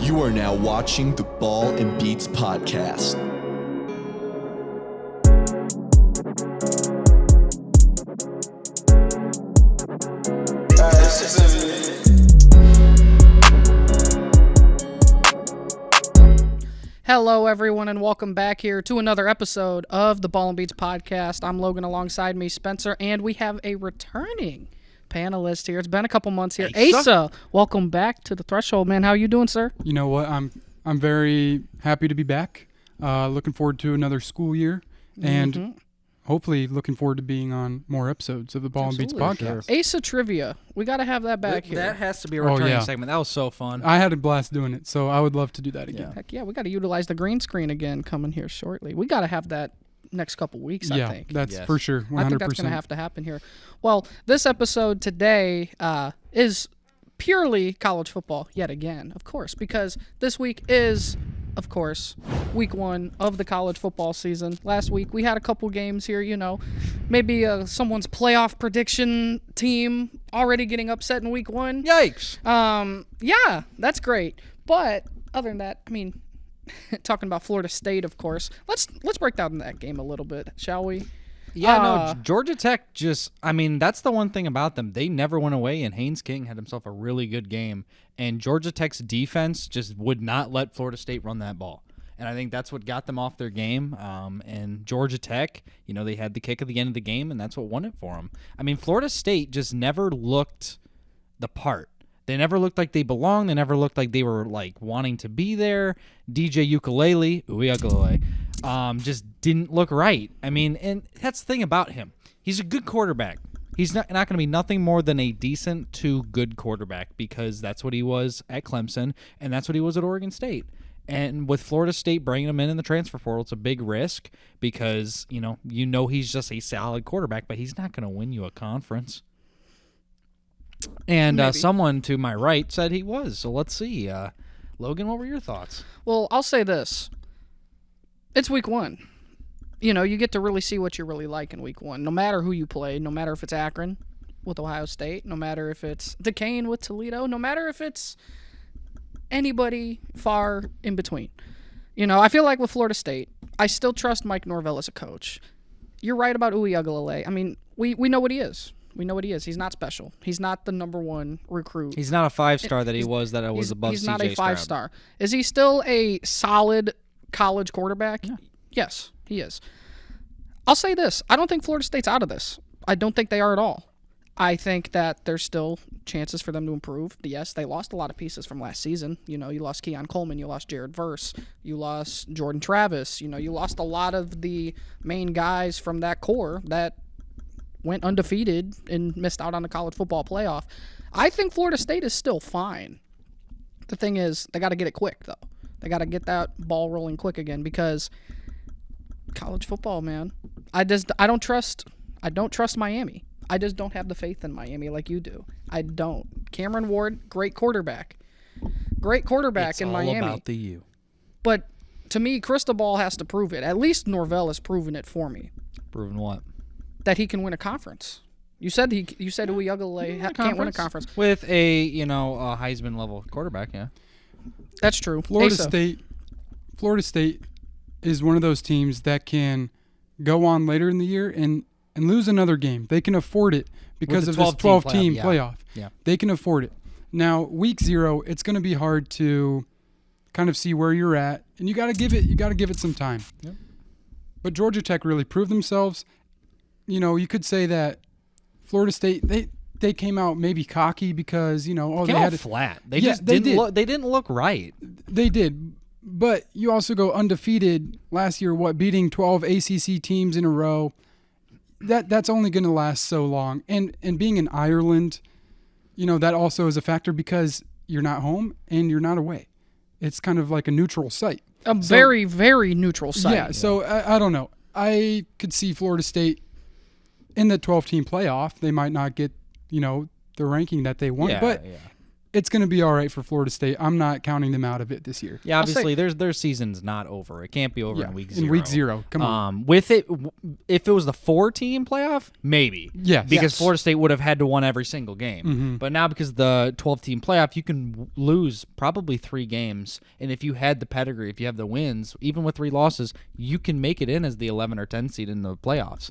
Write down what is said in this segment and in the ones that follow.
You are now watching the Ball and Beats podcast. Hello, everyone, and welcome back here to another episode of the Ball and Beats podcast. I'm Logan, alongside me, Spencer, and we have a returning panelist here. It's been a couple months here. Asa, welcome back to the Threshold, man. How you doing, sir? You know what? I'm very happy to be back. Looking forward to another school year, and hopefully looking forward to being on more episodes of the Ball and Beats podcast. Sure. Asa Trivia. We got to have that back here. That has to be a returning segment. That was so fun. I had a blast doing it, so I would love to do that again. Heck yeah, we got to utilize the green screen again coming here shortly. We got to have that next couple weeks, I think. That's for sure, 100%. I think that's going to have to happen here. Well, this episode today is purely college football yet again, of course, because this week is, of course, week one of the college football season. Last week we had a couple games here, maybe someone's playoff prediction team already getting upset in week one. Yikes. Yeah, that's great. But other than that, talking about Florida State, of course, let's break down that game a little bit, shall we? Yeah, Georgia Tech that's the one thing about them. They never went away, and Haynes King had himself a really good game. And Georgia Tech's defense just would not let Florida State run that ball. And I think that's what got them off their game. And Georgia Tech, they had the kick at the end of the game, and that's what won it for them. Florida State just never looked the part. They never looked like they belonged. They never looked like they were, wanting to be there. DJ Ukulele, just didn't look right. And that's the thing about him. He's a good quarterback. He's not going to be nothing more than a decent to good quarterback, because that's what he was at Clemson, and that's what he was at Oregon State. And with Florida State bringing him in the transfer portal, it's a big risk because, he's just a solid quarterback, but he's not going to win you a conference. And someone to my right said he was. So let's see. Logan, what were your thoughts? Well, I'll say this. It's week one. You get to really see what you really like in week one, no matter who you play, no matter if it's Akron with Ohio State, no matter if it's Duquesne with Toledo, no matter if it's anybody far in between. I feel like with Florida State, I still trust Mike Norvell as a coach. You're right about Uiagalelei. We know what he is. We know what he is. He's not special. He's not the number one recruit. He's not a five-star that he was that I was above CJ Stroud. He's not a five-star. Is he still a solid college quarterback? Yeah. Yes, he is. I'll say this. I don't think Florida State's out of this. I don't think they are at all. I think that there's still chances for them to improve. Yes, they lost a lot of pieces from last season. You lost Keon Coleman. You lost Jared Verse. You lost Jordan Travis. You lost a lot of the main guys from that core that went undefeated and missed out on the college football playoff. I think Florida State is still fine. The thing is, they got to get it quick, though. They got to get that ball rolling quick again, because college football, man. I don't trust Miami. I just don't have the faith in Miami like you do. I don't. Cameron Ward, great quarterback. Great quarterback in Miami. It's all about the U. But to me, Cristobal has to prove it. At least Norvell has proven it for me. Proven what? That he can win a conference. You said Uiagalelei can't win a conference with a Heisman level quarterback. Yeah, that's true. Florida State is one of those teams that can go on later in the year and lose another game. They can afford it because of this 12-team playoff. Yeah, they can afford it. Now, week 0, it's going to be hard to kind of see where you're at, and you got to give it some time. Yep. But Georgia Tech really proved themselves. You could say that Florida State, they came out maybe cocky because, they had flat. They didn't look right. They did. But you also go undefeated last year, beating 12 ACC teams in a row. That's only going to last so long. And being in Ireland, that also is a factor because you're not home and you're not away. It's kind of like a neutral site. Very, very neutral site. Yeah, so I don't know. I could see Florida State in the 12-team playoff. They might not get, the ranking that they want. Yeah, but it's going to be all right for Florida State. I'm not counting them out of it this year. Yeah, obviously their season's not over. It can't be over in week 0. In week 0, come on. With it, if it was the 4-team playoff, maybe. Yes. Because Florida State would have had to win every single game. Mm-hmm. But now because the 12-team playoff, you can lose probably 3 games. And if you had the pedigree, if you have the wins, even with 3 losses, you can make it in as the 11 or 10 seed in the playoffs.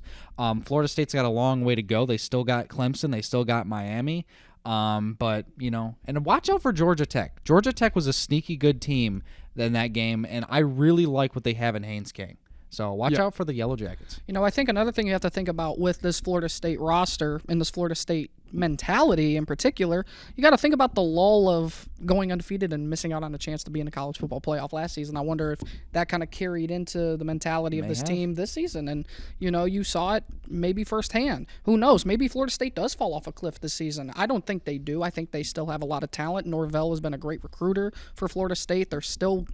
Florida State's got a long way to go. They still got Clemson. They still got Miami. But, and watch out for Georgia Tech. Georgia Tech was a sneaky good team in that game, and I really like what they have in Haynes King. So watch out for the Yellow Jackets. I think another thing you have to think about with this Florida State roster and this Florida State mentality in particular, you got to think about the lull of going undefeated and missing out on a chance to be in the college football playoff last season. I wonder if that kind of carried into the mentality of this team this season. And, you saw it maybe firsthand. Who knows? Maybe Florida State does fall off a cliff this season. I don't think they do. I think they still have a lot of talent. Norvell has been a great recruiter for Florida State. They're still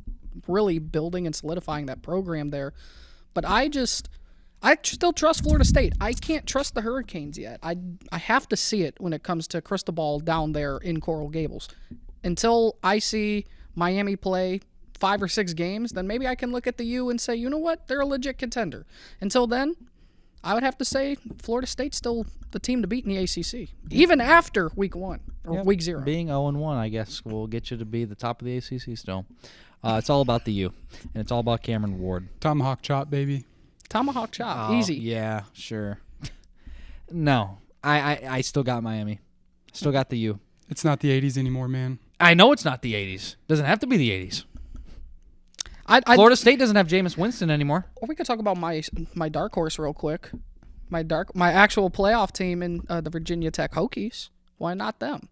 really building and solidifying that program there. But I still trust Florida State. I can't trust the Hurricanes yet. I have to see it when it comes to Cristobal down there in Coral Gables. Until I see Miami play 5 or 6 games, then maybe I can look at the U and say, you know what, they're a legit contender. Until then, I would have to say Florida State's still the team to beat in the ACC, even after week 1 or week 0. Being 0-1, I guess, will get you to be the top of the ACC still. It's all about the U, and it's all about Cameron Ward. Tomahawk chop, baby. Tomahawk chop, easy. Yeah, sure. No, I still got Miami. Still got the U. It's not the 80s anymore, man. I know it's not the 80s. Doesn't have to be the 80s. Florida State doesn't have Jameis Winston anymore. Or we could talk about my dark horse real quick. My actual playoff team in the Virginia Tech Hokies. Why not them?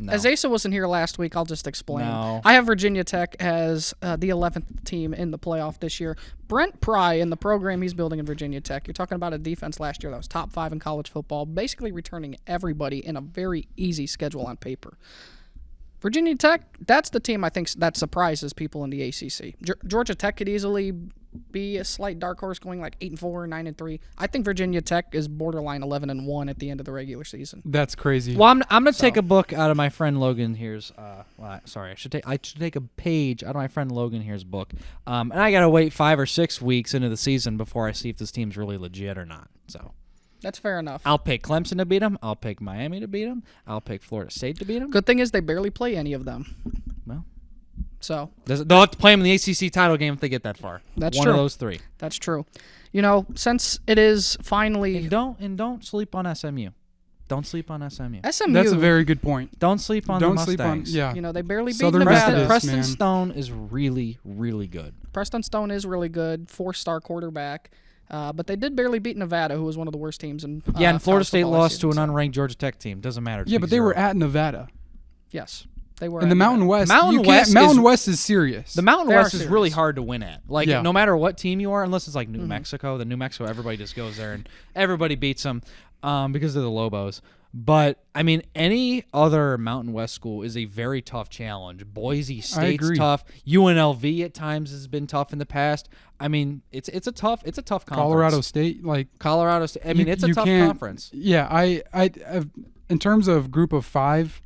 No. As Asa wasn't here last week, I'll just explain. No. I have Virginia Tech as the 11th team in the playoff this year. Brent Pry in the program he's building in Virginia Tech. You're talking about a defense last year that was top 5 in college football, basically returning everybody in a very easy schedule on paper. Virginia Tech, that's the team I think that surprises people in the ACC. Georgia Tech could easily be a slight dark horse going like 8-4, 9-3. I think Virginia Tech is borderline 11-1 at the end of the regular season. That's crazy. Well, I'm going to take a book out of my friend Logan here's. I should take a page out of my friend Logan here's book. And I got to wait 5 or 6 weeks into the season before I see if this team's really legit or not. So that's fair enough. I'll pick Clemson to beat them. I'll pick Miami to beat them. I'll pick Florida State to beat them. Good thing is they barely play any of them. Well, so they'll have to play them in the ACC title game if they get that far. That's one true. of those 3. That's true. Since it is finally don't sleep on SMU. Don't sleep on SMU. SMU. That's a very good point. Don't sleep on the Mustangs. They barely beat Southern Nevada. Methodist, Preston man. Stone is really, really good. Preston Stone is really good, 4-star quarterback. But they did barely beat Nevada, who was one of the worst teams in and Florida college State football lost to last an season. unranked Georgia Tech team. Doesn't matter. Yeah, but they were at Nevada. Yes, they were. In the Mountain West, Mountain West is serious. The Mountain They West are is serious. really hard to win at. Like, Yeah. no matter what team you are, unless it's like New Mexico. The New Mexico, everybody just goes there and everybody beats them because they're the Lobos. But, I mean, any other Mountain West school is a very tough challenge. Boise State's agree. tough. UNLV at times has been tough in the past. I mean, it's a tough conference. Colorado State, Colorado State. I mean, it's a you tough can't- conference. Yeah, I've, in terms of group of 5,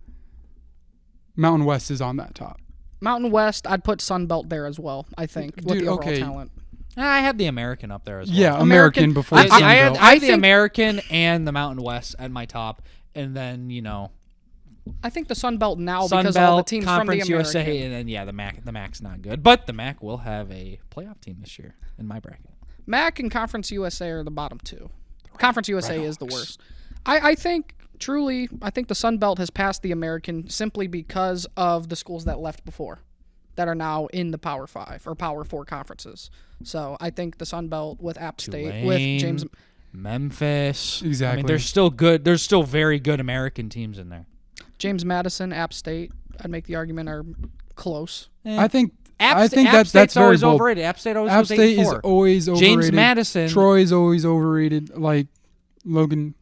Mountain West is on that top. Mountain West, I'd put Sun Belt there as well. I think with Dude, the overall okay. talent. I have the American up there as well. Yeah, American- American before I- Sun I Belt. had the think- American and the Mountain West at my top, and then I think the Sun Belt now Sun because of all the Belt, teams Conference from the American. USA, and then the MAC's not good, but the MAC will have a playoff team this year in my bracket. MAC and Conference USA are the bottom 2. Conference USA is the worst. I think truly, I think the Sun Belt has passed the American simply because of the schools that left before, that are now in the Power 5 or Power 4 conferences. So I think the Sun Belt with App State, with Tulane, James, Exactly. Memphis. I mean, there's still good. There's still very good American teams in there. James Madison, App State, I'd make the argument are close. I think App that's State's very always bold. overrated. App State always App goes State is 8-4. always overrated. James Madison. Troy's always overrated. Like, Logan,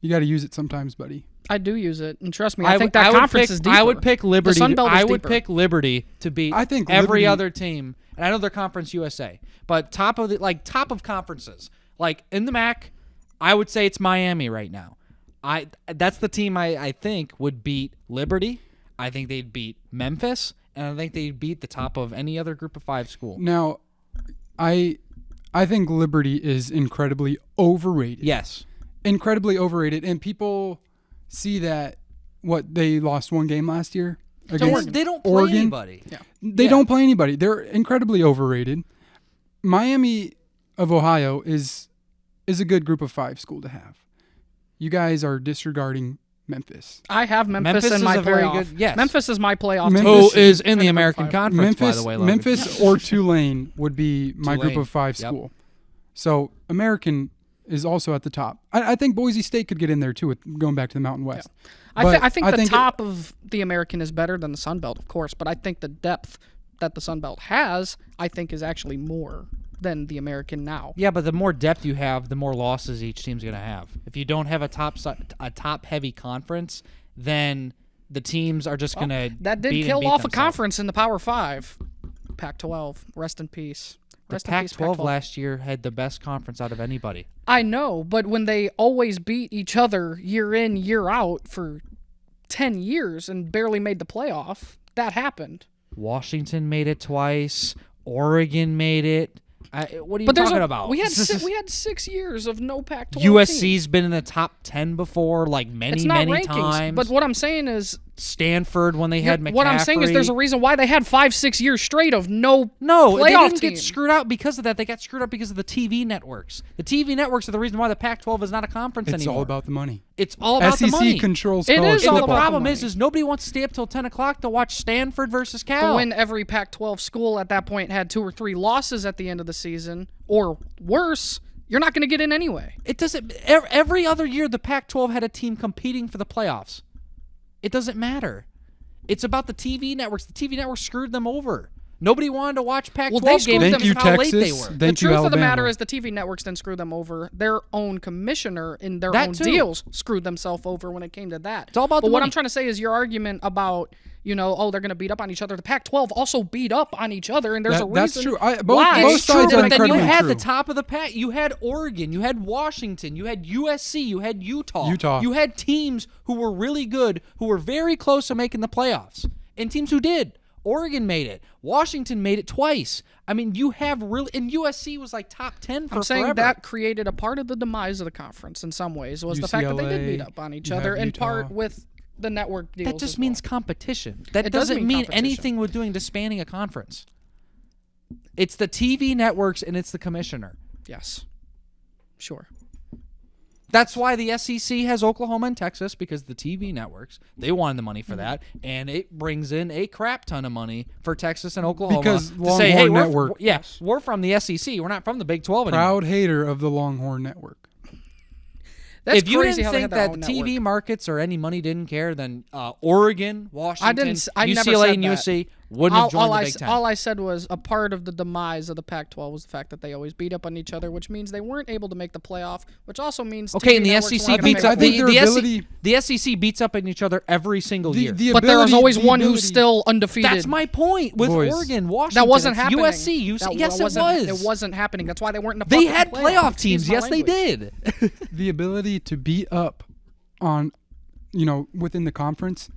you got to use it sometimes, buddy. I do use it, and trust me, I think that conference is deeper. I would pick Liberty. The Sun Belt is I would deeper. pick Liberty to beat I think every Liberty- other team. And I know they're Conference USA, but top of conferences, like in the MAC, I would say it's Miami right now. That's the team I think would beat Liberty. I think they'd beat Memphis, and I think they'd beat the top of any other Group of 5 school. Now, I think Liberty is incredibly overrated. Yes. Incredibly overrated, and people see that they lost one game last year against They don't play Oregon. anybody. Yeah. They don't play anybody. They're incredibly overrated. Miami of Ohio is a good Group of 5 school to have. You guys are disregarding Memphis. I have Memphis in is my a very playoff. good- yes. Memphis is my playoff Memphis- team. Who is in the Group American 5. Conference, by the way, Logan. Memphis or Tulane would be my Group Tulane. of 5 Yep. school. So American is also at the top. I think Boise State could get in there too, with going back to the Mountain West. I think the top of the American is better than the Sun Belt, of course, but I think the depth that the Sun Belt has, I think, is actually more than the American now. Yeah, but the more depth you have, the more losses each team's going to have. If you don't have a top heavy conference, then the teams are just going to That did kill off a conference in the Power 5. Pac-12, rest in peace. The Rest in peace, Pac-12 last year had the best conference out of anybody. I know, but when they always beat each other year in, year out for 10 years and barely made the playoff, that happened. Washington made it twice. Oregon made it. What are you But talking about? We had 6 years of no Pac-12 USC's team. been in the top 10 before, like many, It's not many rankings, times. but what I'm saying is, Stanford when they had McCaffrey. what I'm saying is, there's a reason why they had 5-6 years straight of no they playoff didn't team. get screwed out because of that. They got screwed out because of the TV networks. The TV networks are the reason why the Pac-12 is not a conference It's anymore. all about the money. It's all about the money. SEC controls It college is all And the football. about problem the is money. nobody wants to stay up till 10 o'clock to watch Stanford versus But Cal. when every Pac-12 school at that point had 2 or 3 losses at the end of the season, or worse, you're not going to get in anyway. It doesn't. Every other year, the Pac-12 had a team competing for the playoffs. It doesn't matter. It's about the TV networks. The TV networks screwed them over. Nobody wanted to watch Pac-12 Well, they screwed games them. because Thank you, of how late they Texas. were. The Thank you, truth of the matter Alabama. is the TV networks didn't screw them over. Their own commissioner in their That own too. deals screwed themselves over when it came to that. It's all about But the what money. I'm trying to say is your argument about, they're going to beat up on each other. The Pac-12 also beat up on each other, and there's a reason That's true. Both why. sides It's true, are but then you incredibly had true. the top of the pack. You had Oregon, you had Washington, you had USC, you had Utah. You had teams who were really good, who were very close to making the playoffs, and teams who did. Oregon made it. Washington made it twice. I mean, you have really, and USC was like top 10 for I'm saying forever. that created a part of the demise of the conference in some ways, was the fact that they did beat up on each you other, have in Utah. part with the network deals. That just as means well. competition. That It does doesn't mean mean competition. anything with doing disbanding a conference. It's the TV networks and it's the commissioner. Yes. Sure. That's why the SEC has Oklahoma and Texas, because the TV networks, they wanted the money for that, and it brings in a crap ton of money for Texas and Oklahoma Because to say, hey, Longhorn Network. we're from the SEC. We're not from the Big 12 anymore. Proud hater of the Longhorn Network. That's If you crazy didn't how they think had their that own the TV network. markets or any money didn't care, then Oregon, Washington, I never UCLA, said and that. USC wouldn't have joined the Big Ten. All I said was a part of the demise of the Pac-12 was the fact that they always beat up on each other, which means they weren't able to make the playoff, which also means Okay, TV and the networks SEC weren't gonna beats make up the I think the, their the, ability- the SEC beats up on each other every single year. But there was always the one who's ability- still undefeated. That's my point with Boys. Oregon, Washington. That wasn't it's happening. USC, UC. That Yes, it wasn't, was. It wasn't happening. That's why they weren't in the They fucking had playoff Excuse teams. my Yes, they language. did. The ability to beat up on, within the conference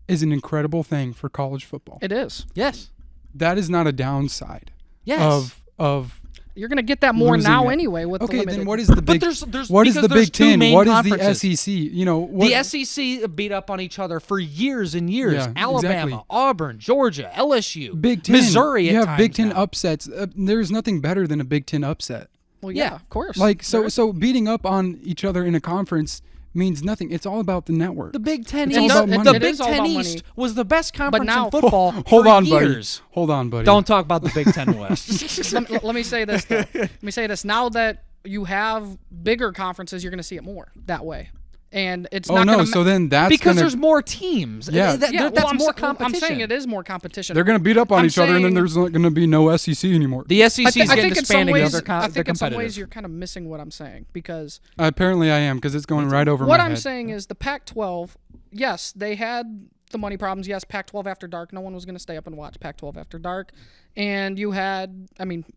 is an incredible thing for college football. It is. Yes. That is not a downside Yes. of You're going to get that more losing now that. anyway with the Okay, limited. then what is the But big there's what is because the there's Big two Ten? main What is conferences. the SEC? What, The SEC beat up on each other for years and years. Yeah, Alabama, exactly. Auburn, Georgia, LSU, Big Ten, Missouri. You at have Big times Ten now. upsets. There's nothing better than a Big Ten upset. Well, yeah, Yeah. of course. Like so, There is- so beating up on each other in a conference means nothing. It's all about the network. The Big Ten It's all East. about money. The It Big is all Ten about East money. was the best conference now- in football Hold for on, years. buddy. Hold on, buddy. Don't talk about the Big Ten West. let me say this, though. Let me say this. Now that you have bigger conferences, you're going to see it more that way. And it's Oh not no! going to So then that's because gonna, there's more teams. Yeah. That's I'm more sa- competition. I'm saying it is more competition. they're going to beat up on I'm each other, and then saying- there's not going to be no SEC anymore. The SEC is I getting think in some disbanded. ways, They're I think in some competitive. ways you're kind of missing what I'm saying, because Apparently, I am because it's going right over what my I'm head. saying is the Pac-12. Yes, they had the money problems. Yes, Pac-12 after dark. No one was going to stay up and watch Pac-12 after dark. And you had,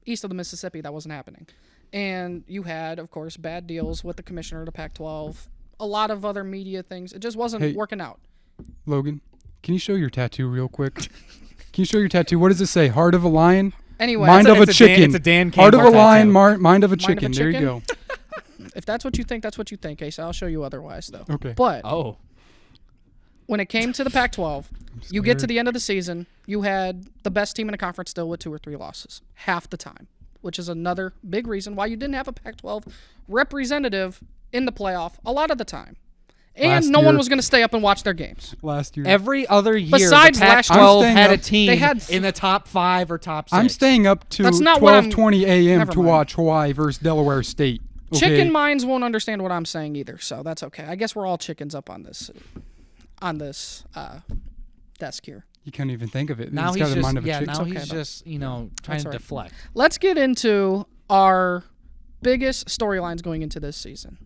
east of the Mississippi, that wasn't happening. And you had, of course, bad deals with the commissioner of the Pac-12. a lot of other media things. It just wasn't working out. Logan, can you show your tattoo real quick? Can you show your tattoo? What does it say? Heart of a lion? Anyway, mind of a it's chicken. it's a Dan Heart of a Campbell lion, tattoo. mind of a chicken. There you go. If that's what you think, that's what you think, Ace. I'll show you otherwise, though. Okay. But Oh. when it came to the Pac-12, you get to the end of the season, you had the best team in the conference still with 2 or 3 losses half the time, which is another big reason why you didn't have a Pac-12 representative in the playoff a lot of the time. And Last no one year. was going to stay up and watch their games. Last year. Every other year, Besides the last year. Pac-12 I'm staying had a up- team They had- in the top 5 or top 6. I'm staying up to That's not what I'm- 12:20 a.m. Never to mind. watch Hawaii versus Delaware State. Okay? Chicken minds won't understand what I'm saying either, so that's okay. I guess we're all chickens up on this desk here. You can't even think of it. Now He's he's got the just mind of a chicken. now he's okay, though. just trying That's to all right. deflect. Let's get into our biggest storylines going into this season.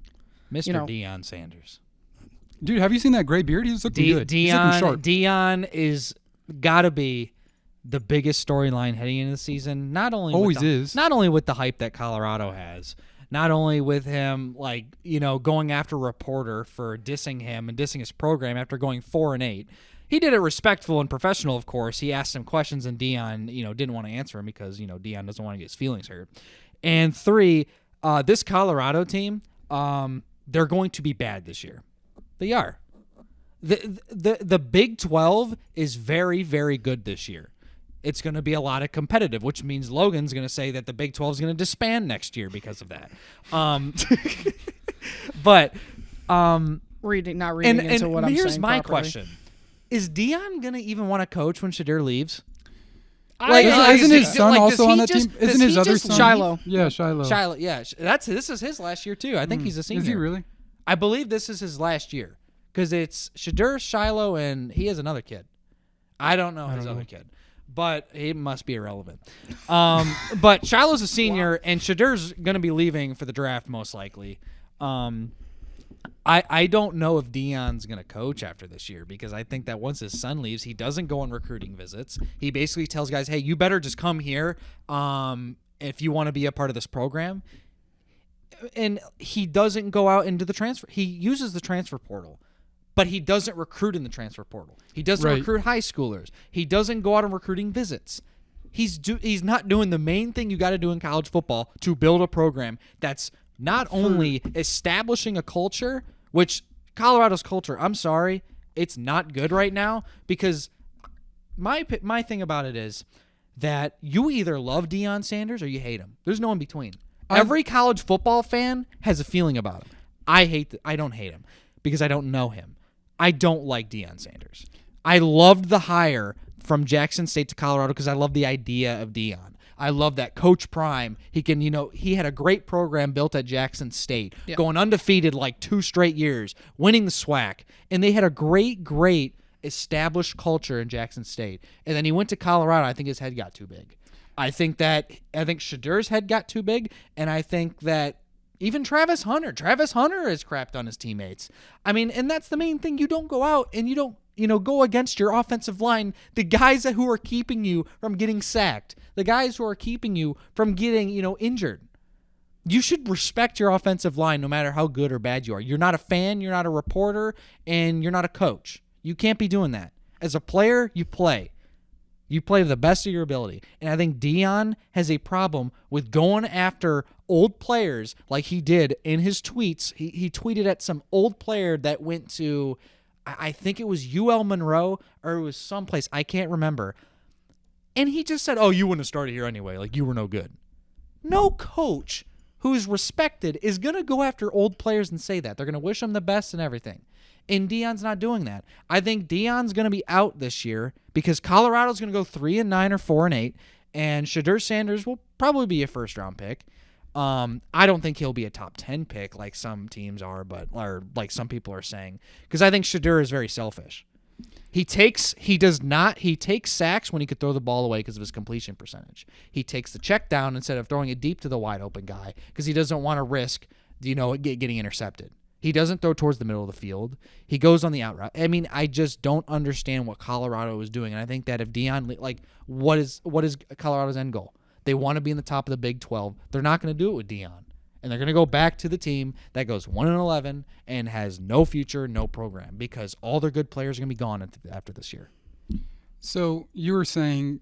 Mr. know- Deion Sanders. Dude, have you seen that gray beard? He's looking good. He's looking sharp. Deion is gotta be the biggest storyline heading into the season. Not only Always is. Not only with the hype that Colorado has, not only with him going after a reporter for dissing him and dissing his program after going 4-8. He did it respectful and professional, of course. He asked him questions and Deion, didn't want to answer him because, Deion doesn't want to get his feelings hurt. And 3, this Colorado team, they're going to be bad this year. They are. The Big 12 is very, very good this year. It's going to be a lot of competitive, which means Logan's going to say that the Big 12 is going to disband next year because of that. But Not reading into what I'm saying. here's my properly. question: is Deion going to even want to coach when Shadir leaves? Isn't his son does also he on that just- team? does Isn't he his other just son? Shiloh. Yeah, Shiloh. Shiloh, yeah, this is his last year too. I think he's a senior. Is he really? I believe this is his last year because it's Shadur, Shiloh, and he has another kid. I don't know his other kid, but he must be irrelevant. But Shiloh's a senior, and Shadur's going to be leaving for the draft most likely. I don't know if Deion's going to coach after this year because I think that once his son leaves, he doesn't go on recruiting visits. He basically tells guys, hey, you better just come here if you want to be a part of this program. And he doesn't go out into the transfer. He uses the transfer portal, but he doesn't recruit in the transfer portal. He doesn't recruit high schoolers. He doesn't go out on recruiting visits. He's not doing the main thing you got to do in college football to build a program that's not only establishing a culture, which Colorado's culture, I'm sorry, it's not good right now because my thing about it is that you either love Deion Sanders or you hate him. There's no in between. Every college football fan has a feeling about him. I don't hate him because I don't know him. I don't like Deion Sanders. I loved the hire from Jackson State to Colorado because I love the idea of Deion. I love that Coach Prime. He can, he had a great program built at Jackson State, going undefeated like 2 straight years, winning the SWAC, and they had a great established culture in Jackson State. And then he went to Colorado. I think his head got too big. I think Shadur's head got too big, and I think that even Travis Hunter has crapped on his teammates. I mean, and that's the main thing. You don't go out and you don't, go against your offensive line, the guys who are keeping you from getting sacked, the guys who are keeping you from getting, injured. You should respect your offensive line no matter how good or bad you are. You're not a fan, you're not a reporter, and you're not a coach. You can't be doing that. As a player, you play. You play to the best of your ability. And I think Deion has a problem with going after old players like he did in his tweets. He tweeted at some old player that went to, I think it was UL Monroe or it was someplace. I can't remember. And he just said, oh, you wouldn't have started here anyway. Like, you were no good. No coach who's respected is going to go after old players and say that. They're going to wish them the best and everything. And Deion's not doing that. I think Deion's going to be out this year because Colorado's going to go 3-9 or 4-8, and Shadur Sanders will probably be a first-round pick. I don't think he'll be a top 10 pick like some teams are, or like some people are saying, because I think Shadur is very selfish. He takes sacks when he could throw the ball away because of his completion percentage. He takes the check down instead of throwing it deep to the wide open guy because he doesn't want to risk, getting intercepted. He doesn't throw towards the middle of the field. He goes on the out route. I mean, I just don't understand what Colorado is doing. And I think that if Deion, what is Colorado's end goal? They want to be in the top of the Big 12. They're not going to do it with Deion. And they're going to go back to the team that goes 1-11 and has no future, no program, because all their good players are going to be gone after this year. So you were saying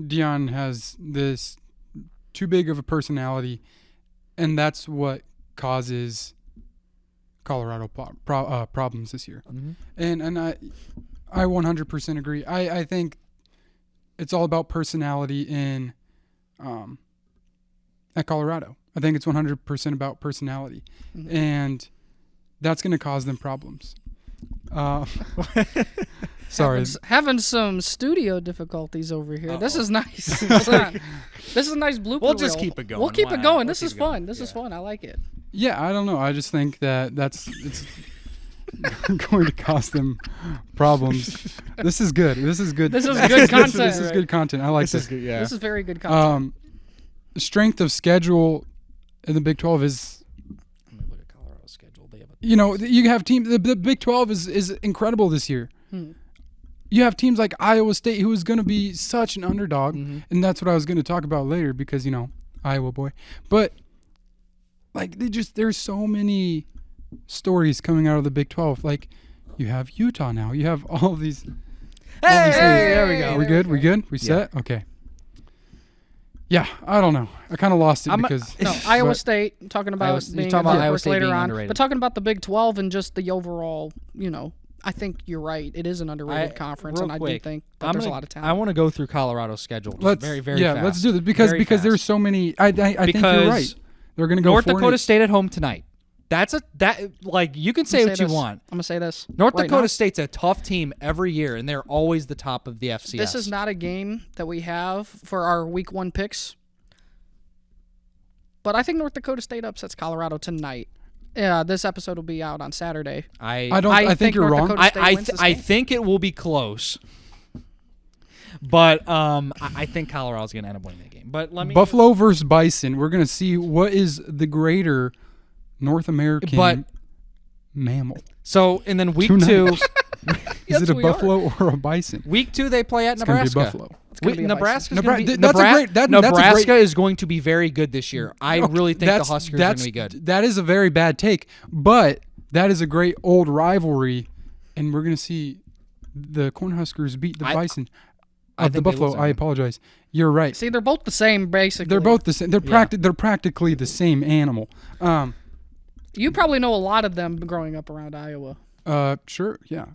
Deion has this too big of a personality, and that's what causes Colorado problems this year. Mm-hmm. And I 100% agree. I think it's all about personality at Colorado. I think it's 100% about personality, and that's going to cause them problems. Sorry, having some studio difficulties over here. This is nice. This is a nice blooper. We'll just reel. keep it going. We'll keep it going. We'll This is fun. This is fun. I like it. Yeah, I don't know. I just think it's going to cause them problems. This is good. This is good. This is good content. This is good content. I like this. Good, yeah. This is very good content. Strength of schedule in the Big 12 is. Let me look at Colorado's schedule. They have You have teams. The Big 12 is incredible this year. You have teams like Iowa State, who is going to be such an underdog, and that's what I was going to talk about later because Iowa boy. But like there's so many stories coming out of the Big 12. Like you have Utah now. You have all these. Hey, there we go. We good? We good? We set? Okay. Yeah, I don't know. I kind of lost it because Iowa State. I'm talking about being Iowa State later being on, underrated. but talking about the Big 12 and just the overall. I think you're right. It is an underrated conference, and I do think that there's a lot of talent. I want to go through Colorado's schedule very, very fast. Let's do this because there's so many. I think you're right. They're going to go North Dakota State at home tonight. You can say what you want. I'm gonna say this. North Dakota State's a tough team every year, and they're always the top of the FCS. This is not a game that we have for our Week 1 picks, but I think North Dakota State upsets Colorado tonight. Yeah, this episode will be out on Saturday. I think you're wrong. I think it will be close, but I think Colorado's going to end up winning the game. But Buffalo versus Bison. We're going to see what is the greater North American mammal. So and then week 2, is it a buffalo or a bison? Week 2 they play at It's Nebraska. Gonna be buffalo. Nebraska is going to be very good this year. I really think the Huskers are going to be good. That is a very bad take, but that is a great old rivalry, and we're going to see the Cornhuskers beat the Bison. The Buffalo. I apologize. You're right. See, they're both the same, basically. They're both the same. They're practically the same animal. You probably know a lot of them growing up around Iowa. Sure, yeah.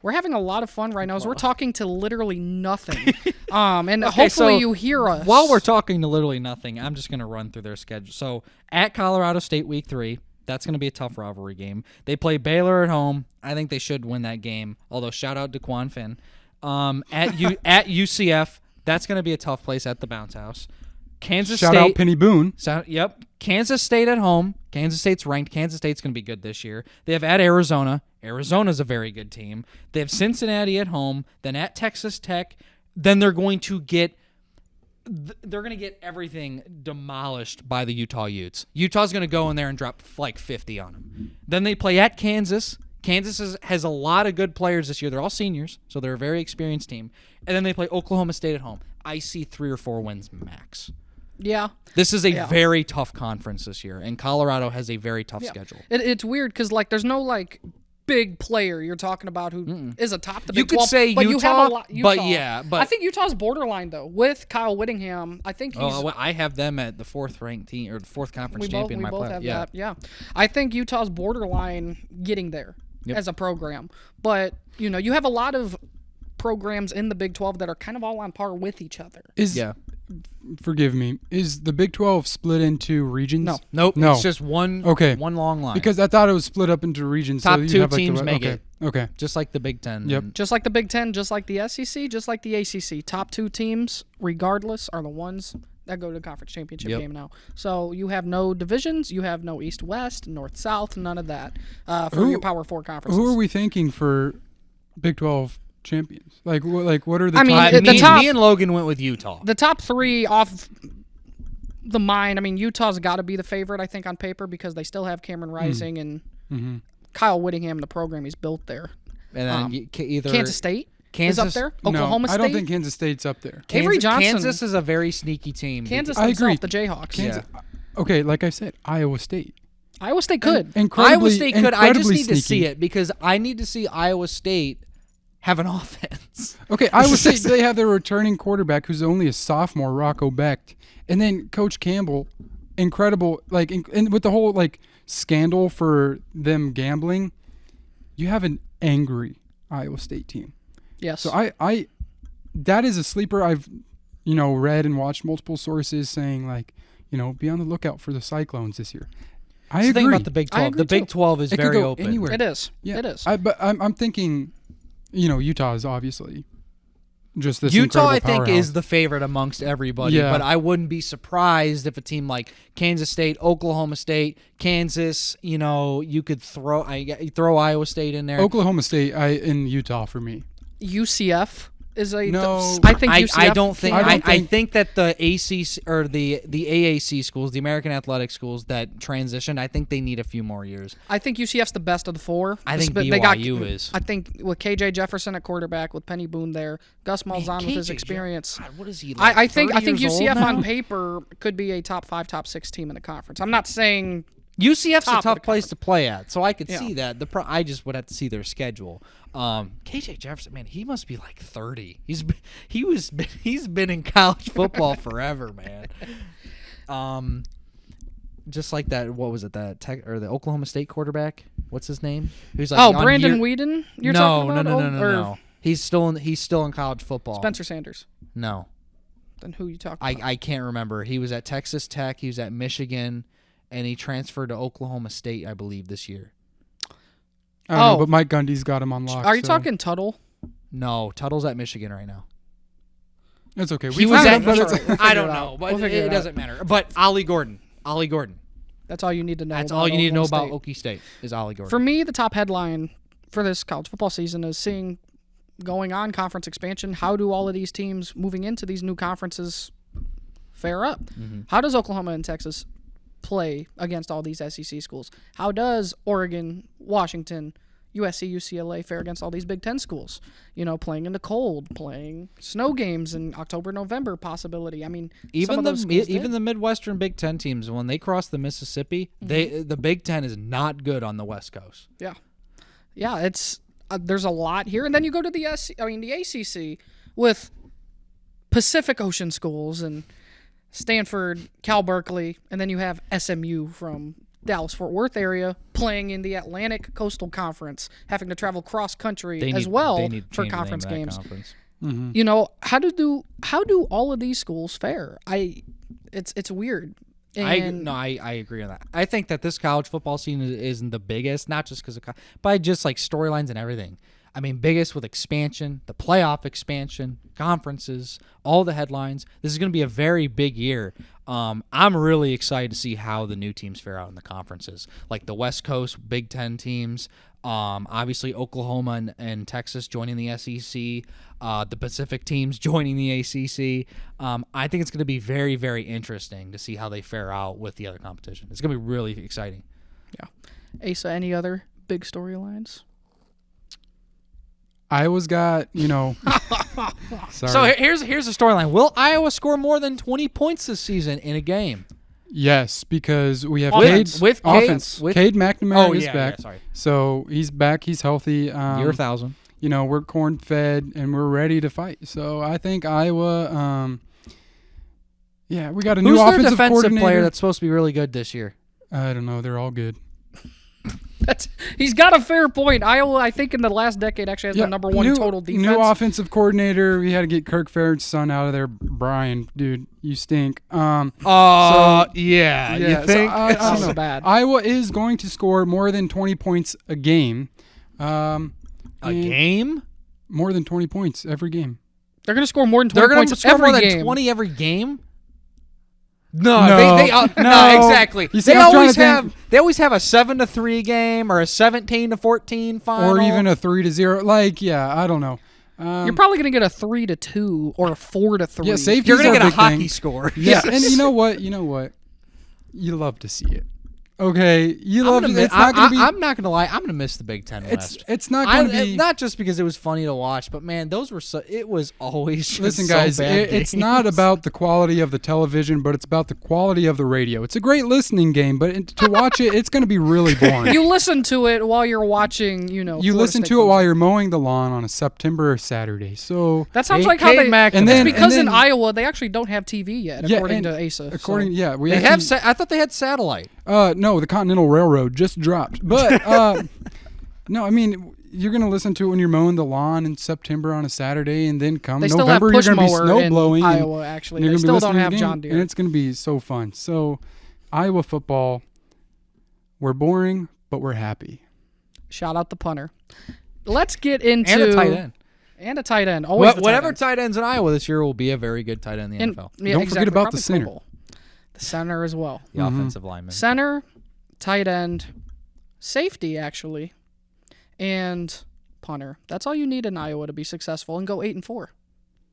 We're having a lot of fun right now as we're talking to literally nothing. And hopefully you hear us. While we're talking to literally nothing, I'm just going to run through their schedule. So, at Colorado State week 3, that's going to be a tough rivalry game. They play Baylor at home. I think they should win that game, although shout out to Quan Finn. At UCF, that's going to be a tough place at the Bounce House. Kansas State. Shout out Penny Boone. Yep. Kansas State at home. Kansas State's ranked. Kansas State's going to be good this year. They have at Arizona. Arizona's a very good team. They have Cincinnati at home. Then at Texas Tech. Then they're going to get everything demolished by the Utah Utes. Utah's going to go in there and drop like 50 on them. Then they play at Kansas. Kansas has a lot of good players this year. They're all seniors, so they're a very experienced team. And then they play Oklahoma State at home. I see 3 or 4 wins max. Yeah. This is a very tough conference this year, and Colorado has a very tough schedule. It's weird because there's no big player you're talking about who is atop the You Big could 12. say but Utah, you have a lot, but I think Utah's borderline though with Kyle Whittingham. I think he's. I have them at the 4th ranked team or the 4th conference champion. We both have that. Yeah, I think Utah's borderline getting there as a program, but you have a lot of programs in the Big 12 that are kind of all on par with each other. Forgive me. Is the Big 12 split into regions? No. Nope. No. It's just one long line. Because I thought it was split up into regions. Top so you 2 have teams make it. Okay. Just like the Big 10. Yep. Just like the Big 10, just like the SEC, just like the ACC. Top 2 teams, regardless, are the ones that go to the conference championship game now. So you have no divisions. You have no East-West, North-South, none of that for your Power 4 conferences. Who are we thinking for Big 12 champions? What are the me and Logan went with Utah. The top 3 off the mind. I mean, Utah's got to be the favorite, I think, on paper because they still have Cameron Rising and Kyle Whittingham, the program he's built there. And then either Kansas State is up there. Oklahoma State. I don't think Kansas State's up there. Avery Johnson. Kansas is a very sneaky team. Kansas I agree. The Jayhawks. Okay, like I said, Iowa State. Iowa State could. Iowa State could. I just incredibly need to see sneaky. it because I need to see Iowa State have an offense. Okay, Iowa State, they have their returning quarterback who's only a sophomore, Rocco Becht. And then Coach Campbell, incredible, like, and with the whole, like, scandal for them gambling, you have an angry Iowa State team. Yes. So I that is a sleeper. I've, read and watched multiple sources saying, like, be on the lookout for the Cyclones this year. I That's the agree. thing about the Big I 12. agree The Big too. 12 is It could very go open. anywhere. It is. Yeah. It is. But I'm thinking, Utah is obviously just this Utah, I incredible think, powerhouse. is the favorite amongst everybody, Yeah. but I wouldn't be surprised if a team like Kansas State, Oklahoma State, Kansas, you could throw Iowa State in there. Oklahoma State in Utah for me. UCF is a. No. I think UCF. I don't think. I don't I think- think that the ACC or the AAC schools, the American Athletic schools that transitioned, I think they need a few more years. I think UCF's the best of the four. I think They got- BYU is. I think with KJ Jefferson at quarterback, with Penny Boone there, Gus Malzahn with his KJ experience. God, what is he like? I think 30 years UCF old on now? paper could be a top 5, top 6 team in the conference. I'm not saying UCF's top a of tough the place to play at, so I could Yeah. see that. I just would have to see their schedule. KJ Jefferson, man, he must be like 30. He's been in college football forever, man. Just like that. What was it? That the Oklahoma State quarterback. What's his name? Who's like on Brandon year- Whedon. You're no, talking about no. He's still in college football. Spencer Sanders. No, Then who you talking about? I can't remember. He was at Texas Tech. He was at Michigan, and he transferred to Oklahoma State, I believe, this year. I don't know, Oh. but Mike Gundy's got him on lock. Are you so talking Tuttle? No, Tuttle's at Michigan right now. It's okay. He We was found at. it, but That's it's- all right. I don't We'll figure it know, out. but We'll figure it it doesn't matter. But Ollie Gordon. That's all you need to know. That's about all you need to know Oklahoma about State. Okie State is Ollie Gordon. For me, the top headline for this college football season is seeing going on conference expansion. How do all of these teams moving into these new conferences fare up? Mm-hmm. How does Oklahoma and Texas play against all these SEC schools? How does Oregon, Washington, USC, UCLA fare against all these Big Ten schools? Playing in the cold, playing snow games in October, November possibility. I mean, some even of the those schools did. even the Midwestern Big Ten teams, when they cross the Mississippi, the Big Ten is not good on the West Coast. Yeah, it's there's a lot here, and then you go to the ACC with Pacific Ocean schools and Stanford, Cal Berkeley, and then you have SMU from Dallas-Fort Worth area playing in the Atlantic Coastal Conference, having to travel cross country They as need well to for change the name conference of that games. conference. How do all of these schools fare? It's weird. And I agree on that. I think that this college football scene isn't the biggest, not just because of, but just like storylines and everything. I mean, biggest with expansion, the playoff expansion, conferences, all the headlines. This is going to be a very big year. I'm really excited to see how the new teams fare out in the conferences, like the West Coast Big Ten teams. Obviously, Oklahoma and Texas joining the SEC. The Pacific teams joining the ACC. I think it's going to be very, very interesting to see how they fare out with the other competition. It's going to be really exciting. Yeah. Asa, any other big storylines? Iowa's got, sorry. So here's a storyline. Will Iowa score more than 20 points this season in a game? Yes, because we have Offense. With Cade- offense. with- Cade McNamara is yeah, back. yeah, sorry. So he's back. He's healthy. You're 1,000. We're corn fed and we're ready to fight. So I think Iowa. We got a new Who's their offensive defensive coordinator. player that's supposed to be really good this year? I don't know. They're all good. He's got a fair point. Iowa, I think, in the last decade actually has the number one new, total defense. New offensive coordinator. We had to get Kirk Ferentz' son out of there. Brian, dude, you stink. Yeah. so You think? I don't Sounds know. bad. Iowa is going to score more than 20 points a game. a and game? More than 20 points every game. They're going to score more than 20 They're going to points score every more than game. 20 every game? No, No. no, No. exactly. You see, They I'm trying always to think- have a 7-3 game or a 17-14 final, Or even a 3-0. I don't know. You're probably going to get a 3-2 or a 4-3. Yeah, safety. You're going to a get a big hockey thing. score. Yeah, and you know what? You love to see it. Okay, you love it. It's not going to be. I'm not gonna lie. I'm gonna miss the Big Ten West. It's not going to be. Not just because it was funny to watch, but man, those were so. It was always just Listen, so guys, bad it's games. not about the quality of the television, but it's about the quality of the radio. It's a great listening game, but to watch it, it's going to be really boring. You listen to it while you're watching, You Florida listen State to it while Clemson. you're mowing the lawn on a September or Saturday. So That sounds Hey, like how Kate they. Mac- And it's then- because and in then- Iowa they actually don't have TV yet, Yeah, according and to ASA. according, so. yeah, we They actually, have. I thought they had satellite. No, the Continental Railroad just dropped. But no, I mean, you're gonna listen to it when you're mowing the lawn in September on a Saturday, and then come They still have November push you're gonna be mower snow in blowing. Iowa. Actually, you're they gonna be still don't listening to have the John game, Deere. and it's gonna be so fun. So, Iowa football, we're boring, but we're happy. Shout out the punter. Let's get into And a tight end. And a tight end. Always the Whatever tight tight ends in Iowa this year will be a very good tight end in the end. NFL. Yeah, Don't exactly. forget about the Probably Pro center. Bowl. The center as well. The offensive lineman. Center, tight end, safety actually, and punter. That's all you need in Iowa to be successful and go 8-4.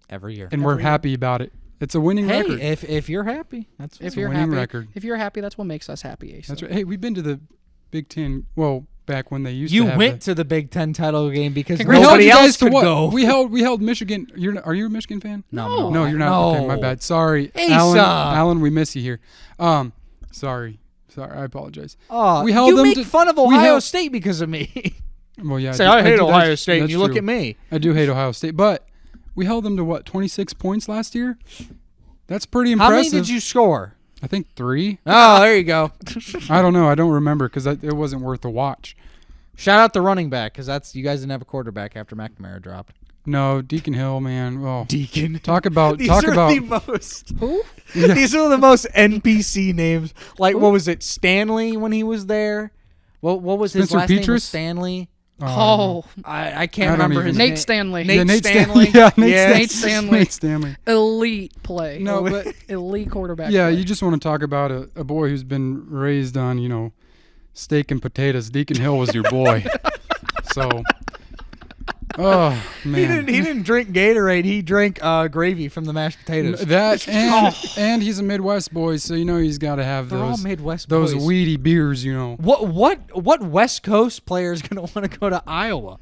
Every year. And we're Every year. happy about it. It's a winning Hey, record. if you're happy, that's If a you're winning happy, record. if you're happy, that's what makes us happy. Asa. That's right. Hey, we've been to the Big Ten. Well, back when they used you to have went to the Big Ten title game because We held nobody you guys else to could what? go. We held Michigan. Are you a Michigan fan? No, No, you're not. No. Okay, my bad. Sorry, Hey, Alan. son. Alan, we miss you here. Sorry. I apologize. Oh, We held you them make to- fun of we Ohio held- State because of me. Well, yeah. Say I hate do- Ohio that's- State, and that's you look true. at me. I do hate Ohio State, but we held them to what? 26 points last year. That's pretty How impressive. many did you score? I think 3. Oh, there you go. I don't know. I don't remember because it wasn't worth the watch. Shout out the running back because you guys didn't have a quarterback after McNamara dropped. No, Deacon Hill, man. Oh, Deacon. talk about These talk are about. the most. Who? These are the most NPC names. Like what was it? Stanley when he was there. What was his Spencer last name? Was Petras? Stanley. Oh, I can't I don't remember even- his Nate name. Stanley. Nate Yeah, Stanley. Yeah, Nate, Yes. Nate Stanley. Nate Stanley. elite play. No, but elite quarterback. yeah, play. you just want to talk about a boy who's been raised on, steak and potatoes. Deacon Hill was your boy. So, oh man, He didn't drink Gatorade. He drank gravy from the mashed potatoes. that and he's a Midwest boy, so he's got to have They're all those Midwest those boys. weedy beers. What West Coast player is going to want to go to Iowa?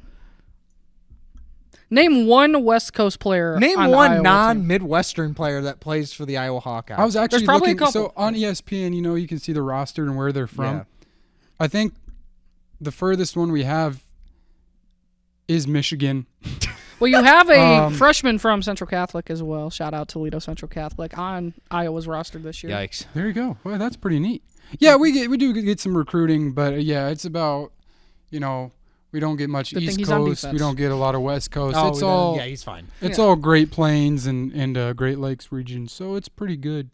Name one West Coast player. Name on one Iowa team. non-Midwestern player that plays for the Iowa Hawkeyes. I was actually probably a looking. So couple. on ESPN, you can see the roster and where they're from. Yeah. I think the furthest one we have is Michigan. Well, you have a Um, freshman from Central Catholic as well. Shout out Toledo Central Catholic on Iowa's roster this year. Yikes. There you go. Well, that's pretty neat. Yeah, we do get some recruiting, but yeah, it's about we don't get much Good thing East he's on Coast. We defense. don't get a lot of West Coast. Oh, it's all yeah, he's fine. it's Yeah. all Great Plains and Great Lakes region, so it's pretty good.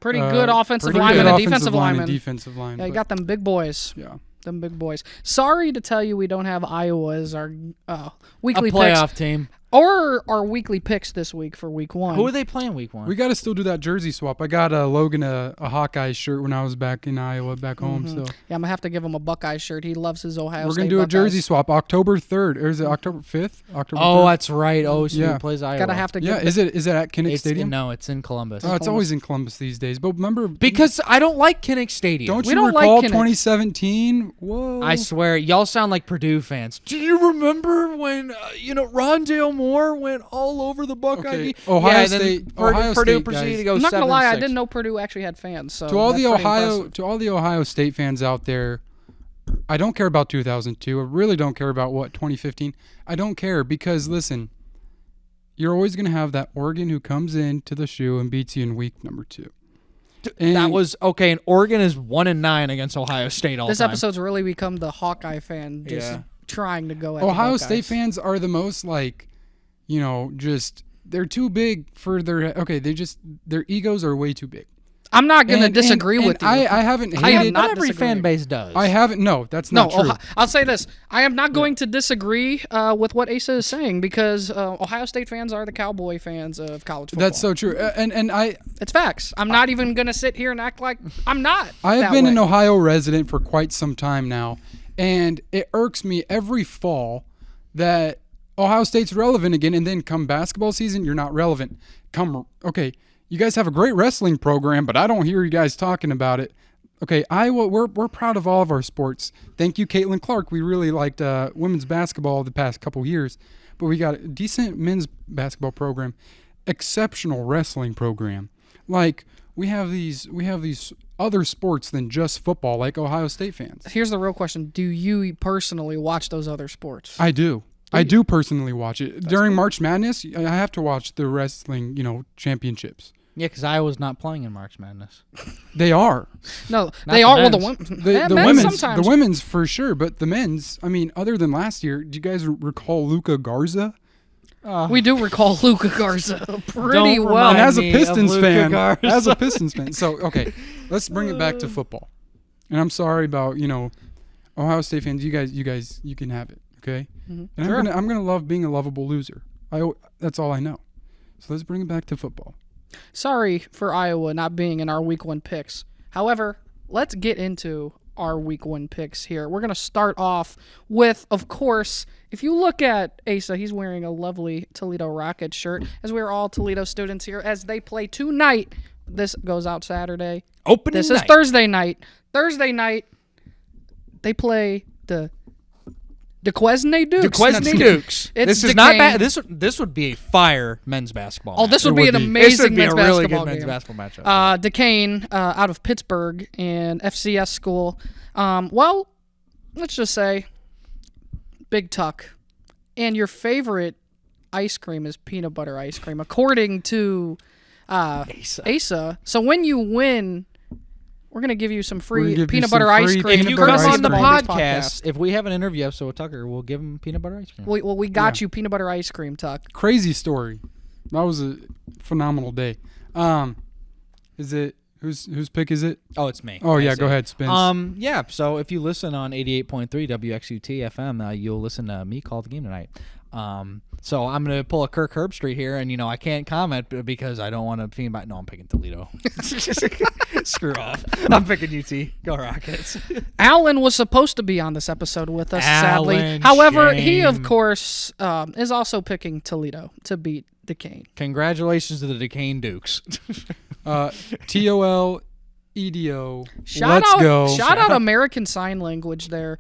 Pretty good offensive pretty lineman good and offensive defensive line lineman. and defensive line. Yeah, you but- got them big boys. yeah. Them big boys. Sorry to tell you we don't have Iowa as our A weekly playoff picks. team. Or our weekly picks this week for week 1. Who are they playing week 1? We got to still do that jersey swap. I got Logan a Hawkeye shirt when I was back in Iowa, back home. So Yeah, I'm going to have to give him a Buckeye shirt. He loves his Ohio we're State gonna do a Buckeyes. jersey swap October 3rd, or is it October 5th? October. Oh, 3rd? that's right. Oh, so Yeah. he plays Iowa. Gotta have to Yeah, give is it at Kinnick It's Stadium? no, it's in Columbus. Oh, it's always in Columbus these days. But remember, Because I don't like Kinnick Stadium. don't we you don't like recall Kinnick. 2017? Whoa! I swear, y'all sound like Purdue fans. Do you remember when Rondale Moore went all over the Buckeye? Okay, D- Ohio yeah, then State- Purdue, Ohio Purdue State, proceeded guys. to go I'm not going to lie, I 7-6. didn't know Purdue actually had fans. So to all the that's pretty impressive. to all the Ohio State fans out there, I don't care about 2002. I really don't care about 2015. I don't care because listen, you're always going to have that Oregon who comes in to the shoe and beats you in week number 2. And That was okay. And Oregon is 1-9 against Ohio State all This time. episode's really become the Hawkeye fan just Yeah. trying to go at Ohio the State Buckeyes. fans are the most just they're too big for their their egos are way too big. I'm not going to And- disagree and with you. I haven't I am hated. not Not every disagreeing. fan base does. I haven't. No, that's No, not true. I'll say this. I am not going to disagree with what Asa is saying because Ohio State fans are the Cowboy fans of college football. That's so true. And It's facts. I'm not even going to sit here and act like I'm not. I have that been way. an Ohio resident for quite some time now, and it irks me every fall that Ohio State's relevant again, and then come basketball season, you're not relevant. Okay, you guys have a great wrestling program, but I don't hear you guys talking about it. Okay, Iowa, we're proud of all of our sports. Thank you, Caitlin Clark. We really liked women's basketball the past couple years, but we got a decent men's basketball program, exceptional wrestling program. Like we have these other sports than just football, like Ohio State fans. Here's the real question: do you personally watch those other sports? I do. I do personally watch it. During March Madness, I have to watch the wrestling, championships. Yeah, because Iowa's not playing in March Madness. They are. No, they are. Well, The men's women's, sometimes. the women's for sure, but the men's. I mean, other than last year, do you guys recall Luca Garza? We do recall Luca Garza pretty Don't well. And remind as a me of Pistons Luka fan, Garza. So okay, let's bring it back to football. And I'm sorry about Ohio State fans. You guys, you can have it. Okay. Mm-hmm. And Sure. I'm gonna love being a lovable loser. That's all I know. So let's bring it back to football. Sorry for Iowa not being in our Week 1 picks. However, let's get into our Week 1 picks here. We're going to start off with, of course, if you look at Asa, he's wearing a lovely Toledo Rocket shirt, as we're all Toledo students here, as they play tonight. This goes out Saturday. Opening This night. is Thursday night. Thursday night, they play the Duquesne Dukes. Duquesne Dukes. It's This is not Duquesne. bad. This would be a fire men's basketball. Oh, this It would be would an be. amazing This would be men's a really basketball good men's game. basketball matchup. Duquesne out of Pittsburgh and FCS school. Well, let's just say Big Tuck. And your favorite ice cream is peanut butter ice cream, according to Asa. So when you win, we're going to give you some We're free gonna give you peanut some butter ice free cream. if peanut you butter come ice on the cream. podcast, if we have an interview episode with Tucker, we'll give him peanut butter ice cream. We got you peanut butter ice cream, Tuck. Crazy story. That was a phenomenal day. Is it whose pick is it? Oh, it's me. Oh I yeah, see. go ahead, Spence. Yeah. So if you listen on 88.3 WXUT FM, you'll listen to me call the game tonight. So I'm gonna pull a Kirk Herbstreit here, and I can't comment because I don't want to think about. No, I'm picking Toledo. Screw off. I'm picking UT. Go Rockets. Alan was supposed to be on this episode with us, sadly. Alan, However, he, of shame. course, is also picking Toledo to beat Duquesne. Congratulations to the Duquesne Dukes. TOLEDO. Let's go. Shout out American Sign Language there.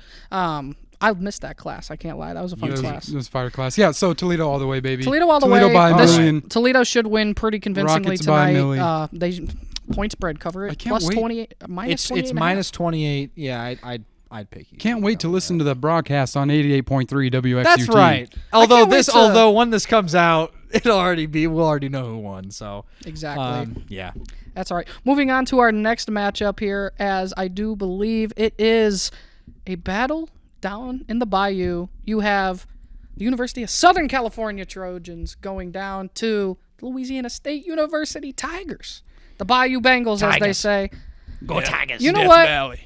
I missed that class. I can't lie. That was a fun class. It was fire class. Yeah, so Toledo all the way, baby. Toledo all the Toledo way. by a million. Toledo should win pretty convincingly Rockets by a tonight. million. They point spread cover it. I can't Plus wait. 28, minus 28 It's and a half. minus 28. Yeah, I'd pick you. Can't wait to listen to the broadcast on 88.3 WXUT. That's right. Although can't wait to- although when this comes out, we'll already know who won. So Exactly. yeah. That's all right. Moving on to our next matchup here, as I do believe it is a battle down in the Bayou. You have the University of Southern California Trojans going down to Louisiana State University Tigers. The Bayou Bengals, as they say. Go Tigers. You know what?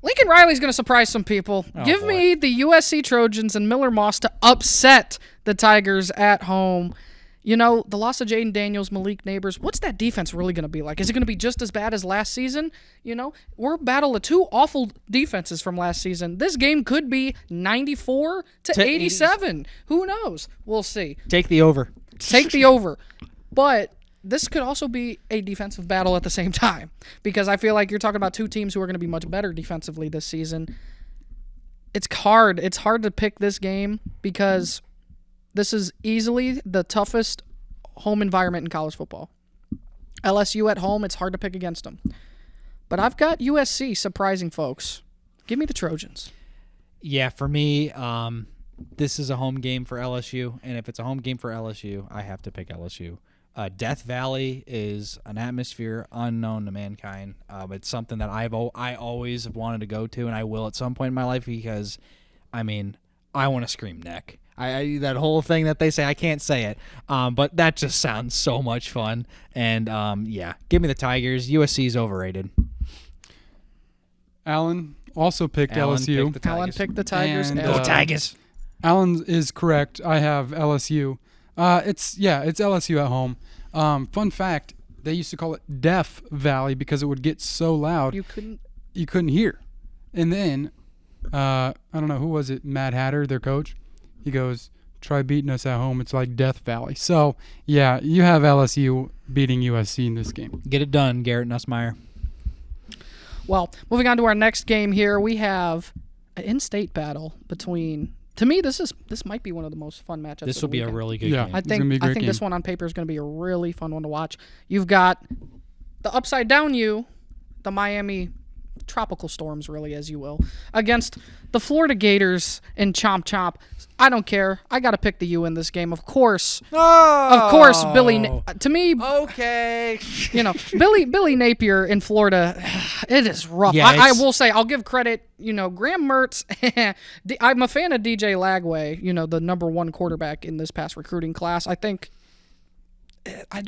Lincoln Riley's going to surprise some people. Give boy. me the USC Trojans and Miller Moss to upset the Tigers at home. The loss of Jaden Daniels, Malik Neighbors, what's that defense really going to be like? Is it going to be just as bad as last season? We're a battle of two awful defenses from last season. This game could be 94 to 87. Who knows? We'll see. Take the over. Take the over. But this could also be a defensive battle at the same time, because I feel like you're talking about two teams who are going to be much better defensively this season. It's hard. It's hard to pick this game because this is easily the toughest home environment in college football. LSU at home, it's hard to pick against them. But I've got USC surprising folks. Give me the Trojans. Yeah, for me, this is a home game for LSU, and if it's a home game for LSU, I have to pick LSU. Death Valley is an atmosphere unknown to mankind. It's something that I always have wanted to go to, and I will at some point in my life because, I want to scream neck. I that whole thing that they say, I can't say it, but that just sounds so much fun. And yeah, give me the Tigers. USC's overrated. Alan also picked Alan LSU. picked the Alan Tigers. picked the Tigers. And, and- Tigers. Alan is correct. I have LSU. It's LSU at home. Fun fact, they used to call it Death Valley because it would get so loud you couldn't. you couldn't hear. And then I don't know who was it, Mad Hatter, their coach. He goes, try beating us at home. It's like Death Valley. So, yeah, you have LSU beating USC in this game. Get it done, Garrett Nussmeier. Well, moving on to our next game here, we have an in-state battle between. To me, this might be one of the most fun matchups. This of will the be a weekend. really good Yeah. game. I It's gonna be a think great game. this one on paper is going to be a really fun one to watch. You've got the upside down U, the Miami Tropical Storms, really, as you will, against the Florida Gators in Chomp Chomp. I don't care. I got to pick the U in this game, of course. Of course, Billy. To me, Okay. Billy Napier in Florida, it is rough. Yeah, I it's- will say, I'll give credit. Graham Mertz. I'm a fan of DJ Lagway. The number one quarterback in this past recruiting class. I think.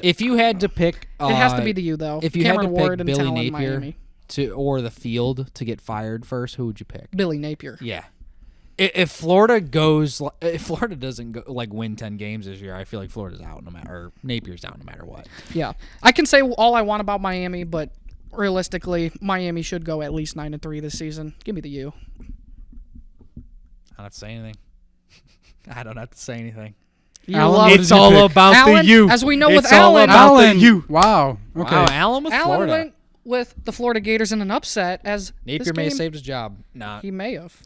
If you had to pick, It has to be the U, though. If you Cameron had to pick Ward and Billy Talon, Napier Miami. or the field to get fired first, who would you pick? Billy Napier. Yeah. If Florida doesn't go, win 10 games this year, I feel like Florida's out or Napier's out no matter what. Yeah. I can say all I want about Miami, but realistically, Miami should go at least 9-3 this season. Give me the U. I don't have to say anything. I don't have to say anything. You Alan, love what It's did you all pick? about Alan, the U. as we know It's with all Alan. about Allen. the U. Wow. Okay. Wow, Allen with Alan Florida. went with the Florida Gators in an upset as Napier this may have game- saved his job. Nah. He may have.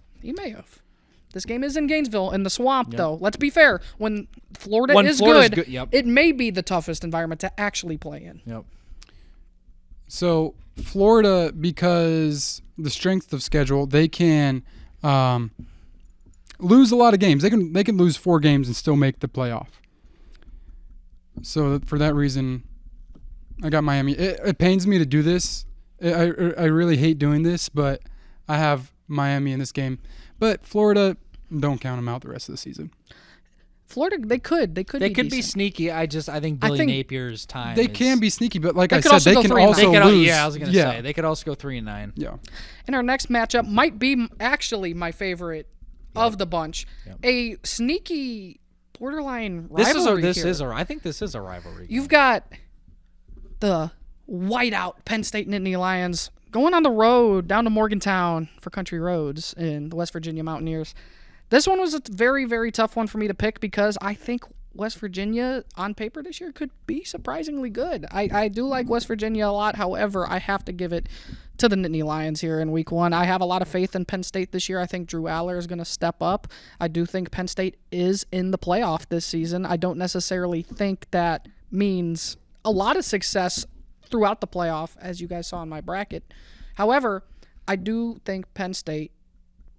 This game is in Gainesville, in the swamp, though. Let's be fair. When Florida is Florida's good, yep. it may be the toughest environment to actually play in. Yep. So Florida, because the strength of schedule, they can lose a lot of games. They can lose 4 games and still make the playoff. So for that reason, I got Miami. It pains me to do this. I really hate doing this, but I have Miami in this game. But Florida, don't count them out the rest of the season. Florida, they could They be could be decent. sneaky. I think Billy think Napier's time. They is- can be sneaky, but like They I could said, also they go can 3-9. also They could, lose. yeah, I was gonna say they could also go 3-9. Yeah. And our next matchup might be actually my favorite of the bunch. Yep. A sneaky borderline This rivalry is here. I think this is a rivalry. You've got the whiteout Penn State Nittany Lions going on the road down to Morgantown for Country Roads in the West Virginia Mountaineers. This one was a very, very tough one for me to pick because I think West Virginia on paper this year could be surprisingly good. I do like West Virginia a lot. However, I have to give it to the Nittany Lions here in week 1. I have a lot of faith in Penn State this year. I think Drew Aller is going to step up. I do think Penn State is in the playoff this season. I don't necessarily think that means a lot of success throughout the playoff, as you guys saw in my bracket. However, I do think Penn State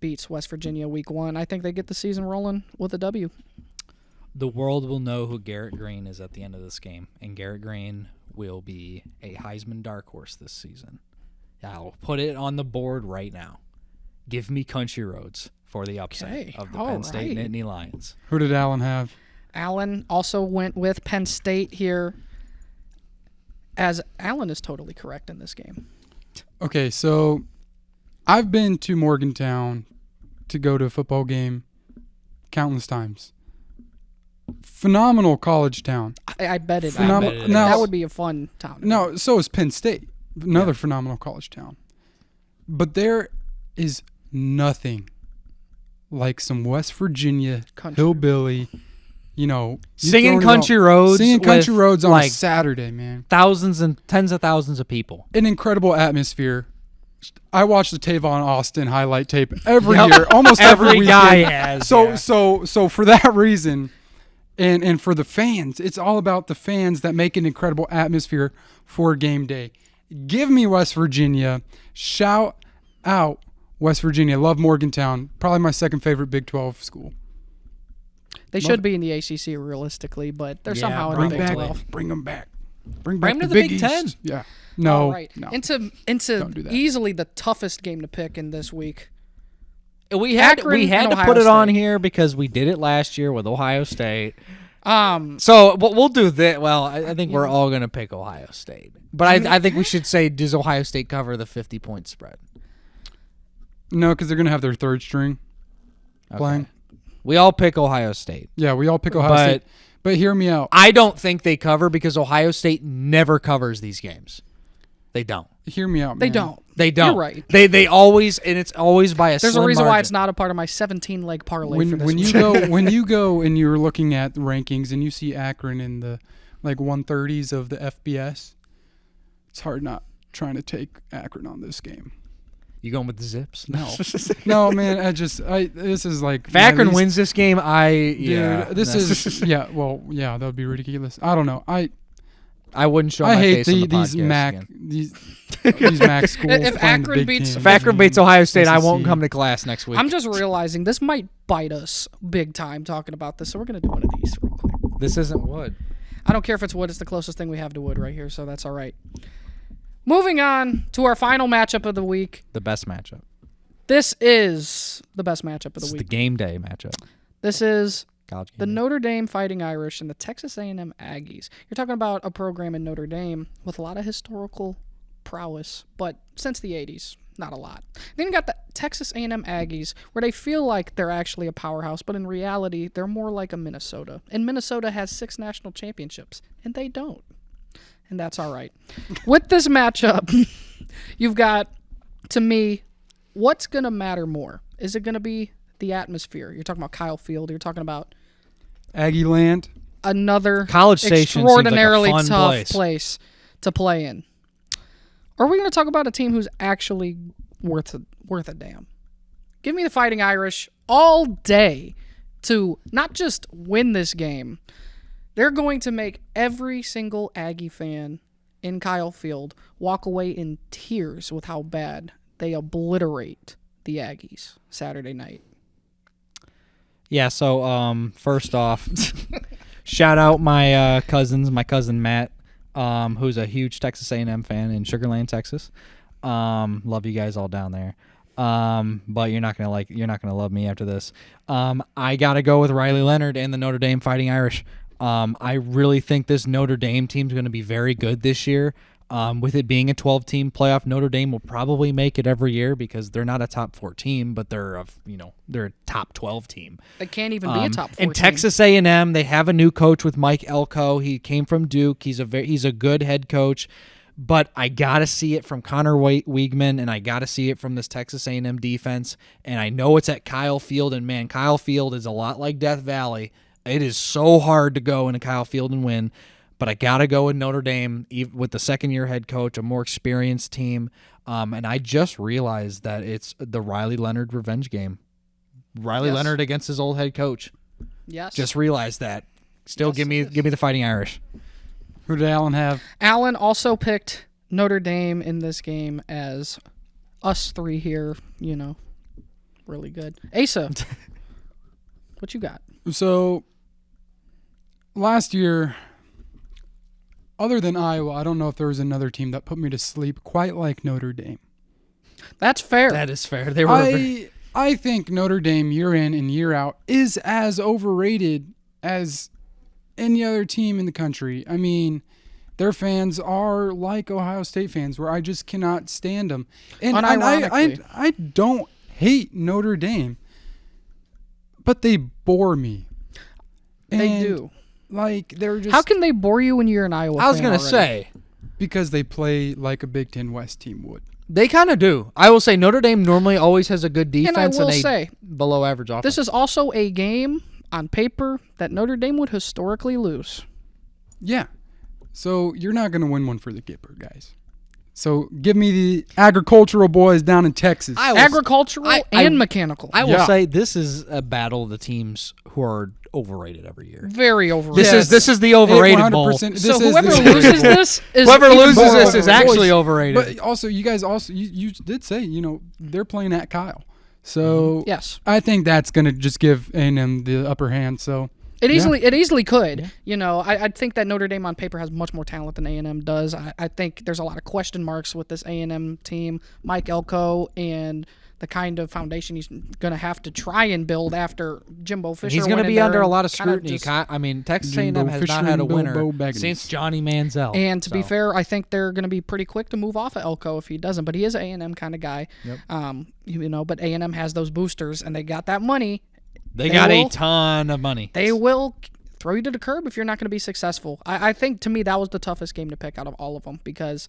beats West Virginia week 1. I think they get the season rolling with a W. The world will know who Garrett Green is at the end of this game, and Garrett Green will be a Heisman dark horse this season. I'll put it on the board right now. Give me Country Roads for the upset Okay, of the all Penn State right. Nittany Lions. Who did Allen have? Allen also went with Penn State here, as Allen is totally correct in this game. Okay, so I've been to Morgantown to go to a football game countless times. Phenomenal college town. I bet it. Phenom- I bet it now- that would be a fun town. No, so is Penn State. Another phenomenal college town. But there is nothing like some West Virginia Country. hillbilly, you Singing throwing it Country all- Roads Singing Country with, Roads on a like, Saturday, man. Thousands and tens of thousands of people. An incredible atmosphere. I watch the Tavon Austin highlight tape every Yep. year, almost every Every weekend. guy has. So yeah. so for that reason, and for the fans, it's all about the fans that make an incredible atmosphere for game day. Give me West Virginia. Shout out West Virginia. Love Morgantown. Probably my second favorite Big 12 school. They should be in the ACC realistically, but they're Yeah, somehow in Bring the Big back, 12. bring them back. Bring Bring back them the to the Big Big East. Ten. Yeah. No. All right. No. Into Don't do that. easily the toughest game to pick in this week. We had Akron to and put Ohio it on State. here because we did it last year with Ohio State. Um, So we'll do that. Well, I think we're all going to pick Ohio State. But I think we should say, does Ohio State cover the 50-point spread? No, because they're going to have their third string playing. We all pick Ohio State. Yeah, we all pick Ohio But- State. But hear me out. I don't think they cover because Ohio State never covers these games. They don't. Hear me out, man. they don't. They don't. You're right. They always, and it's always by a There's slim a reason why margin. it's not a part of my 17-leg parlay for this When week. you go and you're looking at the rankings and you see Akron in the like 130s of the FBS, it's hard not trying to take Akron on this game. You going with the Zips? No, no, man. This is like If Akron wins this game, This is Well, yeah, that would be ridiculous. I don't know. I wouldn't show I my hate face on the these podcast Mac again. these Mac schools. If playing the Akron Big beats- Ten If Akron beats and Ohio State, I won't SEC. come to class next week. I'm just realizing this might bite us big time talking about this, so we're going to do one of these real quick. This isn't wood. I don't care if it's wood. It's the closest thing we have to wood right here, so that's all right. Moving on to our final matchup of the week. The best matchup. This is the best matchup of This the is the week. game day matchup. This is College game the day. Notre Dame Fighting Irish and the Texas A&M Aggies. You're talking about a program in Notre Dame with a lot of historical prowess, but since the 80s, not a lot. Then you got the Texas A&M Aggies, where they feel like they're actually a powerhouse, but in reality, they're more like a Minnesota. And Minnesota has 6 national championships, and they don't. And that's all right. With this matchup, you've got, to me, what's going to matter more? Is it going to be the atmosphere? You're talking about Kyle Field. You're talking about Aggie Land. another College Station seems like a extraordinarily fun tough place. to play in. Or are we going to talk about a team who's actually worth a damn? Give me the Fighting Irish all day to not just win this game. They're going to make every single Aggie fan in Kyle Field walk away in tears with how bad they obliterate the Aggies Saturday night. Yeah, so first off, shout out my cousins, my cousin Matt, who's a huge Texas A&M fan in Sugar Land, Texas. Love you guys all down there. But you're not gonna love me after this. I gotta go with Riley Leonard and the Notre Dame Fighting Irish. I really think this Notre Dame team's going to be very good this year. With it being a 12-team playoff, Notre Dame will probably make it every year because they're not a top 4 team, but they're a top 12 team. They can't even be a top 4 And team. Texas A&M, they have a new coach with Mike Elko. He came from Duke. He's a good head coach. But I gotta see it from Connor Weigman, and I gotta see it from this Texas A&M defense. And I know it's at Kyle Field, and man, Kyle Field is a lot like Death Valley. It is so hard to go into Kyle Field and win, but I got to go with Notre Dame with the second-year head coach, a more experienced team. And I just realized that it's the Riley Leonard revenge game. Riley Yes. Leonard against his old head coach. Yes. Just realized that. Still Yes, give me the Fighting Irish. Who did Allen have? Allen also picked Notre Dame in this game as us 3 here, really good. Asa, what you got? So last year, other than Iowa, I don't know if there was another team that put me to sleep quite like Notre Dame. That's fair. That is fair. They were I think Notre Dame year in and year out is as overrated as any other team in the country. I mean, their fans are like Ohio State fans, where I just cannot stand them. And Unironically. I don't hate Notre Dame, but they bore me. They And, do. Like, they're just... How can they bore you when you're an Iowa I was fan going to already? say, Because they play like a Big Ten West team would. they kind of do. I will say Notre Dame normally always has a good defense And I will a say, below average offense. this is also a game on paper that Notre Dame would historically lose. Yeah. So you're not going to win one for the Gipper, guys. So give me the agricultural boys down in Texas. Agricultural and mechanical. I will Yeah. say this is a battle of the teams who are overrated every year. Very overrated. This is the overrated bowl. 100%. So whoever loses this is Whoever even loses more this is overrated. actually overrated. But also, you guys you did say, they're playing at Kyle. So Yes. I think that's going to just give A&M the upper hand. So It easily could. I think that Notre Dame on paper has much more talent than A&M does. I think there's a lot of question marks with this A&M team, Mike Elko, and the kind of foundation he's going to have to try and build after Jimbo Fisher. He's going to went in be there under a and lot of kinda scrutiny. just- I mean, Texas Jimbo A&M has Fisher not had a and winner Bilbo Baggins. since Johnny Manziel. And to be So, fair, I think they're going to be pretty quick to move off of Elko if he doesn't. But he is an A&M kind of guy. Yep. But A&M has those boosters, and they got that money. they they got will- a ton of money. They will throw you to the curb if you're not going to be successful. I think, to me, that was the toughest game to pick out of all of them because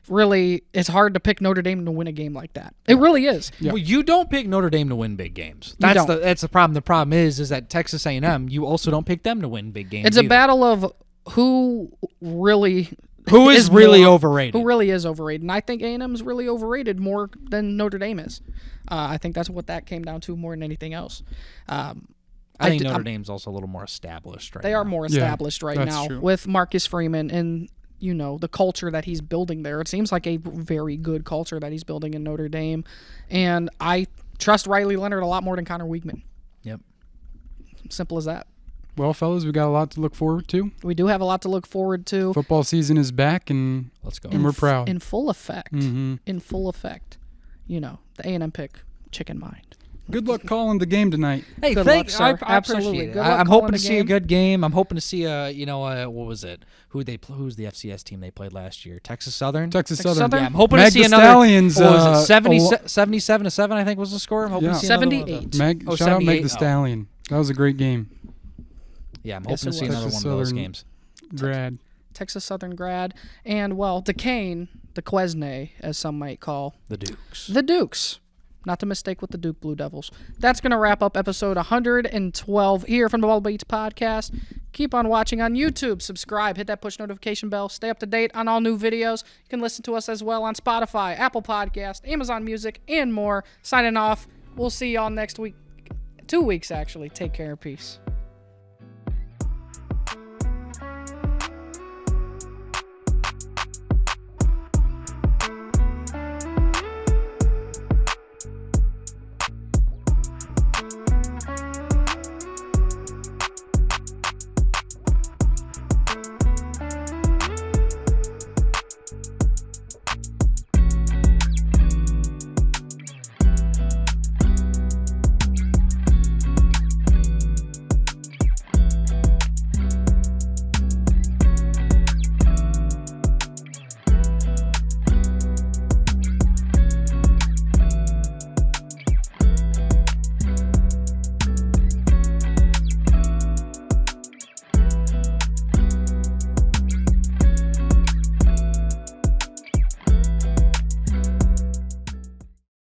really it's hard to pick Notre Dame to win a game like that. It really is. Yeah. Well, you don't pick Notre Dame to win big games. You That's don't. the problem. The problem is that Texas A&M, you also don't pick them to win big games. It's a either. battle of who really Who is really more- overrated. Who really is overrated. And I think A&M is really overrated more than Notre Dame is. I think that's what that came down to more than anything else. I think Notre Dame's also a little more established right now. They are more established right that's now true. with Marcus Freeman and, you know, the culture that he's building there. It seems like a very good culture that he's building in Notre Dame. And I trust Riley Leonard a lot more than Connor Weigman. Yep. Simple as that. Well, fellas, we got a lot to look forward to. We do have a lot to look forward to. Football season is back, and Let's go. we're proud. In full effect. Mhm. In full effect. You know, the A&M pick, chicken mind. Good luck calling the game tonight. Hey, Good thank luck, sir. I Absolutely. appreciate it. Good luck I'm calling hoping the to see a game. good game. I'm hoping to see what was it? Who's the FCS team they played last year? Texas Southern. Texas Texas Southern. Southern? Yeah, I'm hoping Mag to see the another. Stallions, What was it? 70 77-7, I think was the score. I'm hoping Yeah. to see another one of 78. those. Meg, Oh, shout out Meg 78. the Stallion. That was a great game. Yeah, I'm Yes, hoping to it see was. another Texas one of those Southern. games. Grad. Texas Southern grad. And, well, Duquesne, the Quesnay, as some might call, The Dukes. the Dukes. Not to mistake with the Duke Blue Devils. That's going to wrap up episode 112 here from the Ball Beats podcast. Keep on watching on YouTube. Subscribe. Hit that push notification bell. Stay up to date on all new videos. You can listen to us as well on Spotify, Apple Podcast, Amazon Music, and more. Signing off. We'll see y'all next week. 2 weeks, actually. Take care. Peace.